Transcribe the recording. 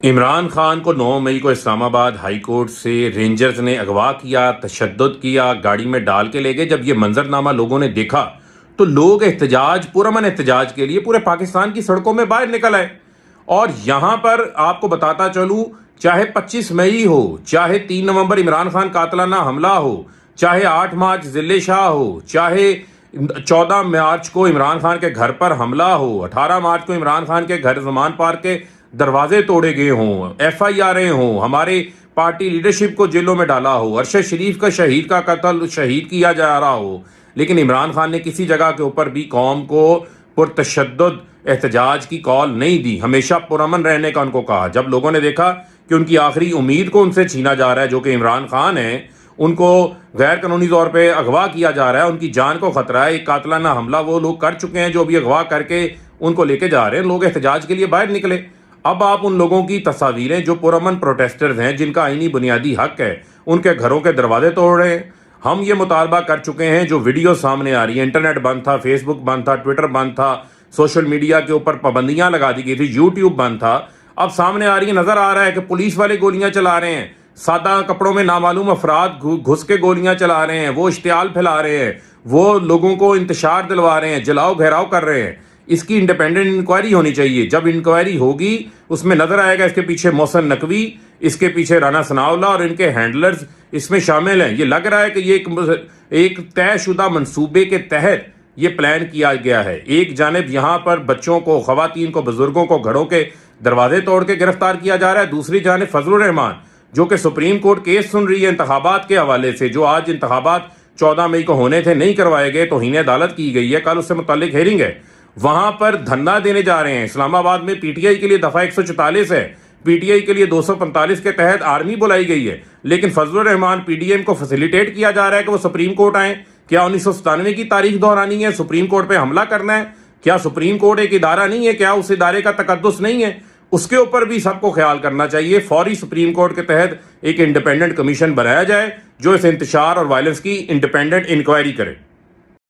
عمران خان کو 9 مئی کو اسلام آباد ہائی کورٹ سے رینجرز نے اغوا کیا، تشدد کیا، گاڑی میں ڈال کے لے گئے۔ جب یہ منظرنامہ لوگوں نے دیکھا تو لوگ پرامن احتجاج کے لیے پورے پاکستان کی سڑکوں میں باہر نکل آئے۔ اور یہاں پر آپ کو بتاتا چلوں، چاہے 25 مئی ہو، چاہے 3 نومبر عمران خان قاتلانہ حملہ ہو، چاہے 8 مارچ ذل شاہ ہو، چاہے 14 مارچ کو عمران خان کے گھر پر حملہ ہو، 18 مارچ کو عمران خان کے گھر زمان پارک کے دروازے توڑے گئے ہوں، FIR ہوں، ہمارے پارٹی لیڈرشپ کو جیلوں میں ڈالا ہو، ارشد شریف کا شہید کا قتل شہید کیا جا رہا ہو، لیکن عمران خان نے کسی جگہ کے اوپر بھی قوم کو پرتشدد احتجاج کی کال نہیں دی، ہمیشہ پرامن رہنے کا ان کو کہا۔ جب لوگوں نے دیکھا کہ ان کی آخری امید کو ان سے چھینا جا رہا ہے، جو کہ عمران خان ہے، ان کو غیر قانونی طور پہ اغوا کیا جا رہا ہے، ان کی جان کو خطرہ ہے، ایک قاتلانہ حملہ وہ لوگ کر چکے ہیں جو ابھی اغوا کر کے ان کو لے کے جا رہے ہیں، لوگ احتجاج کے لیے باہر نکلے۔ اب آپ ان لوگوں کی تصاویریں جو پرامن پروٹیسٹرز ہیں، جن کا آئینی بنیادی حق ہے، ان کے گھروں کے دروازے توڑ رہے ہیں۔ ہم یہ مطالبہ کر چکے ہیں، جو ویڈیو سامنے آ رہی ہیں، انٹرنیٹ بند تھا، فیس بک بند تھا، ٹویٹر بند تھا، سوشل میڈیا کے اوپر پابندیاں لگا دی گئی تھی، یوٹیوب بند تھا، اب سامنے آ رہی ہے، نظر آ رہا ہے کہ پولیس والے گولیاں چلا رہے ہیں، سادہ کپڑوں میں نامعلوم افراد گھس کے گولیاں چلا رہے ہیں، وہ اشتعال پھیلا رہے ہیں، وہ لوگوں کو انتشار دلوا رہے ہیں، جلاؤ گھیراؤ کر رہے ہیں۔ اس کی انڈیپینڈنٹ انکوائری ہونی چاہیے۔ جب انکوائری ہوگی اس میں نظر آئے گا اس کے پیچھے محسن نقوی، اس کے پیچھے رانا ثناءاللہ اور ان کے ہینڈلرز اس میں شامل ہیں۔ یہ لگ رہا ہے کہ یہ ایک طے شدہ منصوبے کے تحت یہ پلان کیا گیا ہے۔ ایک جانب یہاں پر بچوں کو، خواتین کو، بزرگوں کو گھروں کے دروازے توڑ کے گرفتار کیا جا رہا ہے، دوسری جانب فضل الرحمان جو کہ سپریم کورٹ کیس سن رہی ہے انتخابات کے حوالے سے، جو آج انتخابات 14 مئی کو ہونے تھے، نہیں کروائے گئے، توہین عدالت کی گئی ہے، کل اس سے متعلق ہیرنگ ہے، وہاں پر دھرنا دینے جا رہے ہیں۔ اسلام آباد میں PTI کے لیے دفعہ 144 ہے، PTI کے لیے 245 کے تحت آرمی بلائی گئی ہے، لیکن فضل الرحمان PDM کو فیسیلیٹیٹ کیا جا رہا ہے کہ وہ سپریم کورٹ آئیں۔ کیا 1997 کی تاریخ دہرانی ہے؟ سپریم کورٹ پہ حملہ کرنا ہے؟ کیا سپریم کورٹ ایک ادارہ نہیں ہے؟ کیا اس ادارے کا تقدس نہیں ہے؟ اس کے اوپر بھی سب کو خیال کرنا چاہیے۔ فوری سپریم کورٹ کے تحت ایک انڈیپینڈنٹ کمیشن بنایا جائے جو اس انتشار اور وائلنس کی انڈیپینڈنٹ انکوائری کرے۔